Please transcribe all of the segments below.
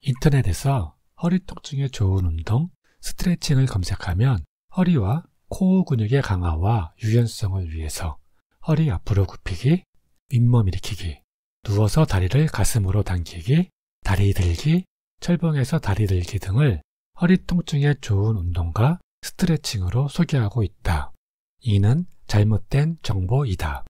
인터넷에서 허리 통증에 좋은 운동, 스트레칭을 검색하면 허리와 코어 근육의 강화와 유연성을 위해서 허리 앞으로 굽히기, 윗몸 일으키기, 누워서 다리를 가슴으로 당기기, 다리 들기, 철봉에서 다리 들기 등을 허리 통증에 좋은 운동과 스트레칭으로 소개하고 있다. 이는 잘못된 정보이다.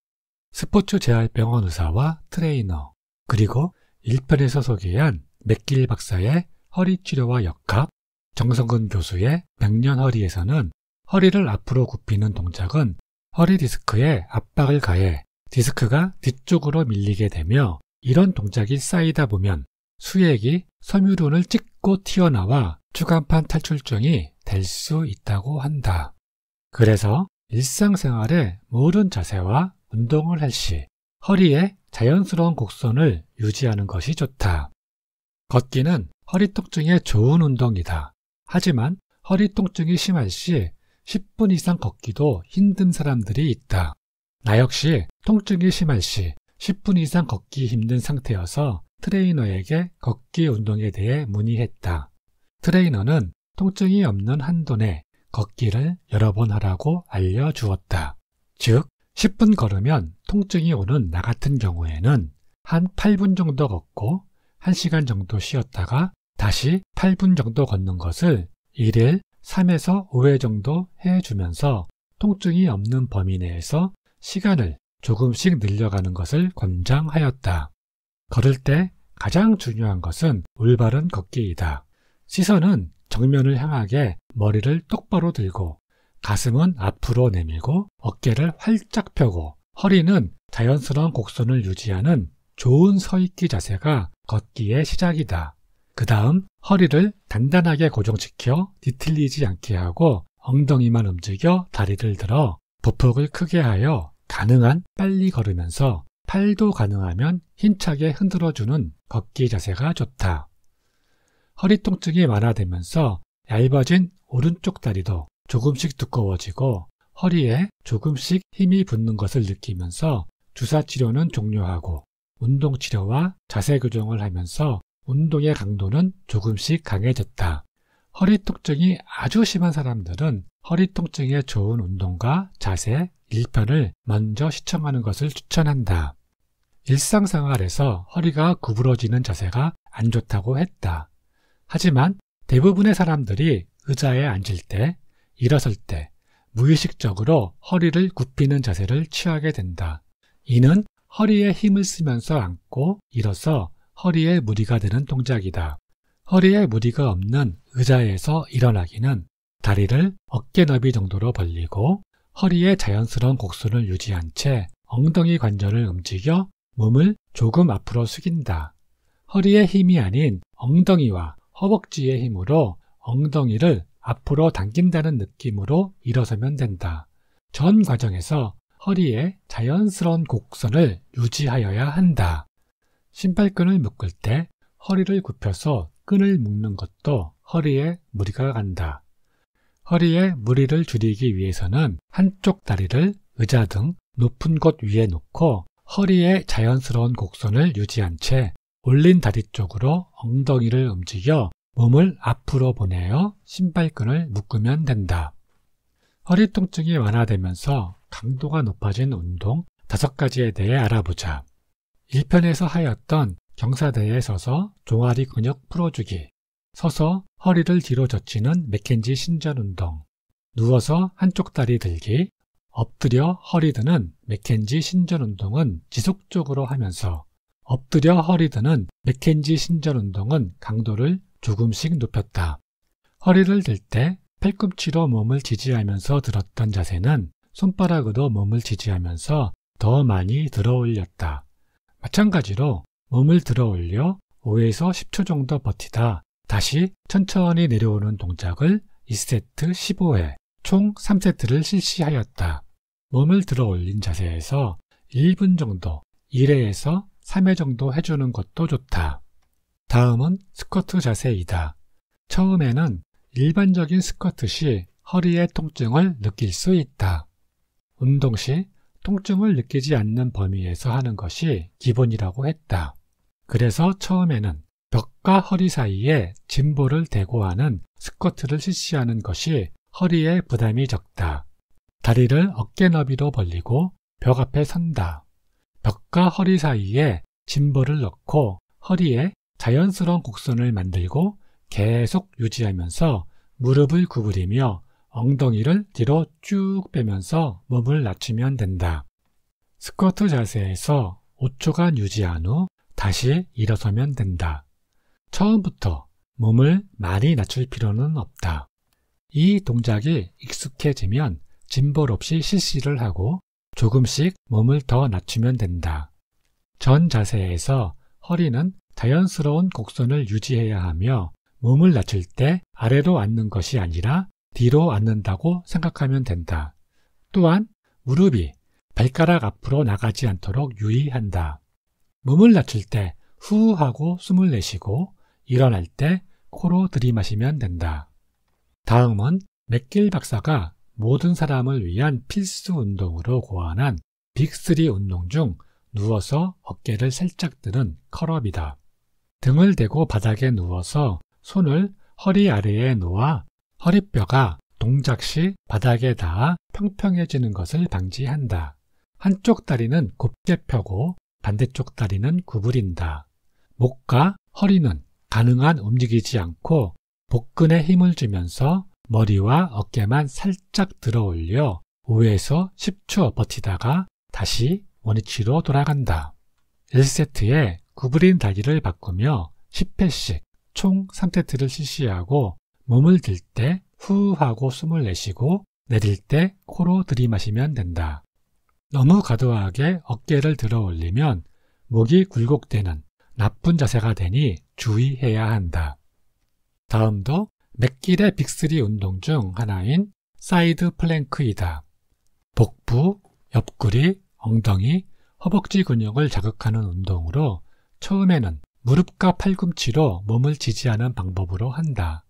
스포츠 재활병원 의사와 트레이너, 그리고 1편에서 소개한 맥길 박사의 허리치료와 역학, 정성근 교수의 백년허리에서는 허리를 앞으로 굽히는 동작은 허리 디스크에 압박을 가해 디스크가 뒤쪽으로 밀리게 되며 이런 동작이 쌓이다 보면 수액이 섬유륜을 찍고 튀어나와 추간판 탈출증이 될 수 있다고 한다. 그래서 일상생활의 모든 자세와 운동을 할 시 허리에 자연스러운 곡선을 유지하는 것이 좋다. 걷기는 허리 통증에 좋은 운동이다. 하지만 허리 통증이 심할 시 10분 이상 걷기도 힘든 사람들이 있다. 나 역시 통증이 심할 시 10분 이상 걷기 힘든 상태여서 트레이너에게 걷기 운동에 대해 문의했다. 트레이너는 통증이 없는 한도 내 걷기를 여러 번 하라고 알려주었다. 즉, 10분 걸으면 통증이 오는 나 같은 경우에는 한 8분 정도 걷고 1시간 정도 쉬었다가 다시 8분 정도 걷는 것을 1일 3에서 5회 정도 해주면서 통증이 없는 범위 내에서 시간을 조금씩 늘려가는 것을 권장하였다. 걸을 때 가장 중요한 것은 올바른 걷기이다. 시선은 정면을 향하게 머리를 똑바로 들고 가슴은 앞으로 내밀고 어깨를 활짝 펴고 허리는 자연스러운 곡선을 유지하는 좋은 서있기 자세가 걷기의 시작이다. 그 다음 허리를 단단하게 고정시켜 뒤틀리지 않게 하고 엉덩이만 움직여 다리를 들어 보폭을 크게 하여 가능한 빨리 걸으면서 팔도 가능하면 힘차게 흔들어주는 걷기 자세가 좋다. 허리 통증이 완화되면서 얇아진 오른쪽 다리도 조금씩 두꺼워지고 허리에 조금씩 힘이 붙는 것을 느끼면서 주사치료는 종료하고 운동치료와 자세 교정을 하면서 운동의 강도는 조금씩 강해졌다. 허리 통증이 아주 심한 사람들은 허리 통증에 좋은 운동과 자세 1편을 먼저 시청하는 것을 추천한다. 일상생활에서 허리가 구부러지는 자세가 안 좋다고 했다. 하지만 대부분의 사람들이 의자에 앉을 때, 일어설 때 무의식적으로 허리를 굽히는 자세를 취하게 된다. 이는 허리에 힘을 쓰면서 앉고 일어서 허리에 무리가 되는 동작이다. 허리에 무리가 없는 의자에서 일어나기는 다리를 어깨 너비 정도로 벌리고 허리에 자연스러운 곡선을 유지한 채 엉덩이 관절을 움직여 몸을 조금 앞으로 숙인다. 허리에 힘이 아닌 엉덩이와 허벅지의 힘으로 엉덩이를 앞으로 당긴다는 느낌으로 일어서면 된다. 전 과정에서 허리에 자연스러운 곡선을 유지하여야 한다. 신발끈을 묶을 때 허리를 굽혀서 끈을 묶는 것도 허리에 무리가 간다. 허리에 무리를 줄이기 위해서는 한쪽 다리를 의자 등 높은 곳 위에 놓고 허리에 자연스러운 곡선을 유지한 채 올린 다리 쪽으로 엉덩이를 움직여 몸을 앞으로 보내어 신발끈을 묶으면 된다. 허리 통증이 완화되면서 강도가 높아진 운동 5가지에 대해 알아보자. 1편에서 하였던 경사대에 서서 종아리 근육 풀어주기, 서서 허리를 뒤로 젖히는 맥켄지 신전 운동, 누워서 한쪽 다리 들기, 엎드려 허리 드는 맥켄지 신전 운동은 지속적으로 하면서 엎드려 허리 드는 맥켄지 신전 운동은 강도를 조금씩 높였다. 허리를 들 때 팔꿈치로 몸을 지지하면서 들었던 자세는 손바닥으로 몸을 지지하면서 더 많이 들어 올렸다. 마찬가지로 몸을 들어 올려 5에서 10초 정도 버티다 다시 천천히 내려오는 동작을 2세트 15회, 총 3세트를 실시하였다. 몸을 들어 올린 자세에서 1분 정도 1회에서 3회 정도 해주는 것도 좋다. 다음은 스쿼트 자세이다. 처음에는 일반적인 스쿼트 시 허리의 통증을 느낄 수 있다. 운동 시 통증을 느끼지 않는 범위에서 하는 것이 기본이라고 했다. 그래서 처음에는 벽과 허리 사이에 짐볼을 대고 하는 스쿼트를 실시하는 것이 허리에 부담이 적다. 다리를 어깨 너비로 벌리고 벽 앞에 선다. 벽과 허리 사이에 짐볼을 넣고 허리에 자연스러운 곡선을 만들고 계속 유지하면서 무릎을 구부리며 엉덩이를 뒤로 쭉 빼면서 몸을 낮추면 된다. 스쿼트 자세에서 5초간 유지한 후 다시 일어서면 된다. 처음부터 몸을 많이 낮출 필요는 없다. 이 동작이 익숙해지면 짐볼 없이 실시를 하고 조금씩 몸을 더 낮추면 된다. 전 자세에서 허리는 자연스러운 곡선을 유지해야 하며 몸을 낮출 때 아래로 앉는 것이 아니라 뒤로 앉는다고 생각하면 된다. 또한 무릎이 발가락 앞으로 나가지 않도록 유의한다. 몸을 낮출 때 후 하고 숨을 내쉬고 일어날 때 코로 들이마시면 된다. 다음은 맥길 박사가 모든 사람을 위한 필수 운동으로 고안한 빅3 운동 중 누워서 어깨를 살짝 드는 컬업이다. 등을 대고 바닥에 누워서 손을 허리 아래에 놓아 허리뼈가 동작 시 바닥에 닿아 평평해지는 것을 방지한다. 한쪽 다리는 곱게 펴고 반대쪽 다리는 구부린다. 목과 허리는 가능한 움직이지 않고 복근에 힘을 주면서 머리와 어깨만 살짝 들어 올려 5에서 10초 버티다가 다시 원위치로 돌아간다. 1세트에 구부린 다리를 바꾸며 10회씩 총 3세트를 실시하고 몸을 들 때 후 하고 숨을 내쉬고 내릴 때 코로 들이마시면 된다. 너무 과도하게 어깨를 들어 올리면 목이 굴곡되는 나쁜 자세가 되니 주의해야 한다. 다음도 맥길의 빅3 운동 중 하나인 사이드 플랭크이다. 복부, 옆구리, 엉덩이, 허벅지 근육을 자극하는 운동으로 처음에는 무릎과 팔꿈치로 몸을 지지하는 방법으로 한다.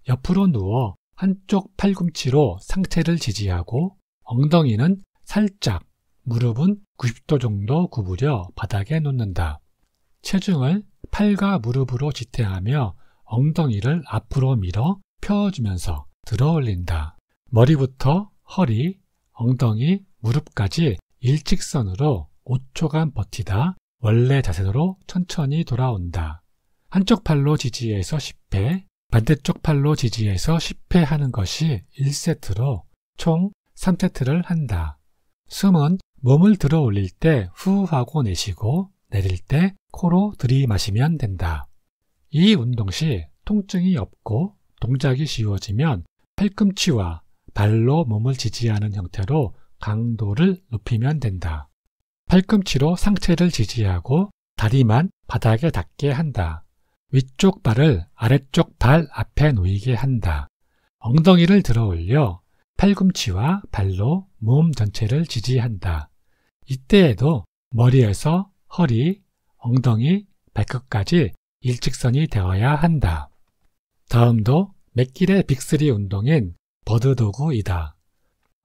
옆으로 누워 한쪽 팔꿈치로 상체를 지지하고 엉덩이는 살짝, 무릎은 90도 정도 구부려 바닥에 놓는다. 체중을 팔과 무릎으로 지탱하며 엉덩이를 앞으로 밀어 펴주면서 들어 올린다. 머리부터 허리, 엉덩이, 무릎까지 일직선으로 5초간 버티다 원래 자세로 천천히 돌아온다. 한쪽 팔로 지지해서 10회, 반대쪽 팔로 지지해서 10회 하는 것이 1세트로 총 3세트를 한다. 숨은 몸을 들어 올릴 때 후 하고 내쉬고 내릴 때 코로 들이마시면 된다. 이 운동 시 통증이 없고 동작이 쉬워지면 팔꿈치와 발로 몸을 지지하는 형태로 강도를 높이면 된다. 팔꿈치로 상체를 지지하고 다리만 바닥에 닿게 한다. 위쪽 발을 아래쪽 발 앞에 놓이게 한다. 엉덩이를 들어 올려 팔꿈치와 발로 몸 전체를 지지한다. 이때에도 머리에서 허리, 엉덩이, 발끝까지 일직선이 되어야 한다. 다음도 맥길의 빅3 운동인 버드도그이다.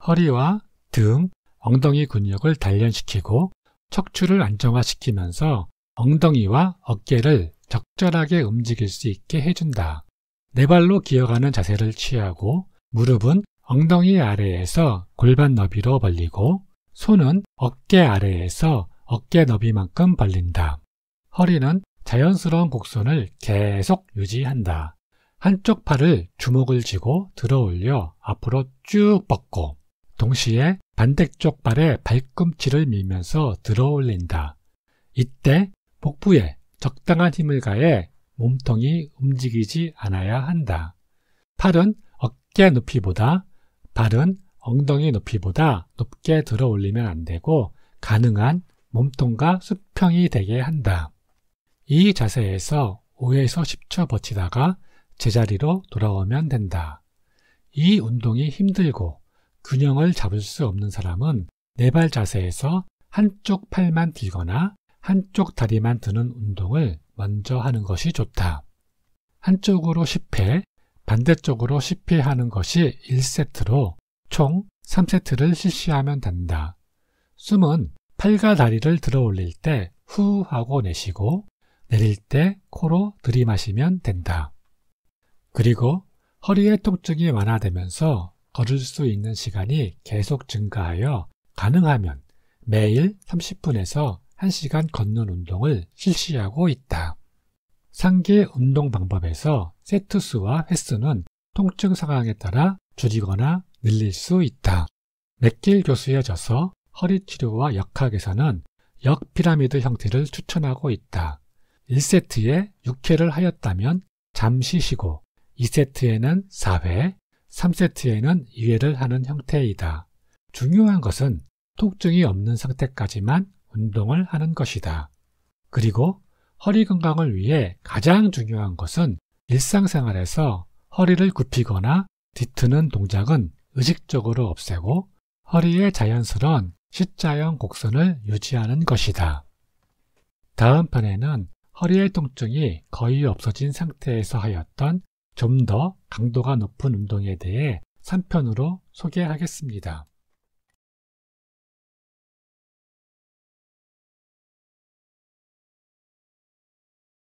허리와 등, 엉덩이 근육을 단련시키고 척추를 안정화시키면서 엉덩이와 어깨를 적절하게 움직일 수 있게 해준다. 네 발로 기어가는 자세를 취하고 무릎은 엉덩이 아래에서 골반 너비로 벌리고 손은 어깨 아래에서 어깨 너비만큼 벌린다. 허리는 자연스러운 곡선을 계속 유지한다. 한쪽 팔을 주먹을 쥐고 들어 올려 앞으로 쭉 뻗고 동시에 반대쪽 발에 발꿈치를 밀면서 들어 올린다. 이때 복부에 적당한 힘을 가해 몸통이 움직이지 않아야 한다. 팔은 어깨 높이보다 발은 엉덩이 높이보다 높게 들어 올리면 안 되고 가능한 몸통과 수평이 되게 한다. 이 자세에서 5에서 10초 버티다가 제자리로 돌아오면 된다. 이 운동이 힘들고 균형을 잡을 수 없는 사람은 네 발 자세에서 한쪽 팔만 들거나 한쪽 다리만 드는 운동을 먼저 하는 것이 좋다. 한쪽으로 10회, 반대쪽으로 10회 하는 것이 1세트로 총 3세트를 실시하면 된다. 숨은 팔과 다리를 들어 올릴 때 후 하고 내쉬고 내릴 때 코로 들이마시면 된다. 그리고 허리의 통증이 완화되면서 걸을 수 있는 시간이 계속 증가하여 가능하면 매일 30분에서 1시간 걷는 운동을 실시하고 있다. 상기 운동 방법에서 세트 수와 횟수는 통증 상황에 따라 줄이거나 늘릴 수 있다. 맥길 교수의 저서 허리 치료와 역학에서는 역피라미드 형태를 추천하고 있다. 1세트에 6회를 하였다면 잠시 쉬고 2세트에는 4회, 3세트에는 2회를 하는 형태이다. 중요한 것은 통증이 없는 상태까지만 운동을 하는 것이다. 그리고 허리 건강을 위해 가장 중요한 것은 일상생활에서 허리를 굽히거나 뒤트는 동작은 의식적으로 없애고 허리의 자연스러운 C자형 곡선을 유지하는 것이다. 다음 편에는 허리의 통증이 거의 없어진 상태에서 하였던 좀 더 강도가 높은 운동에 대해 3편으로 소개하겠습니다.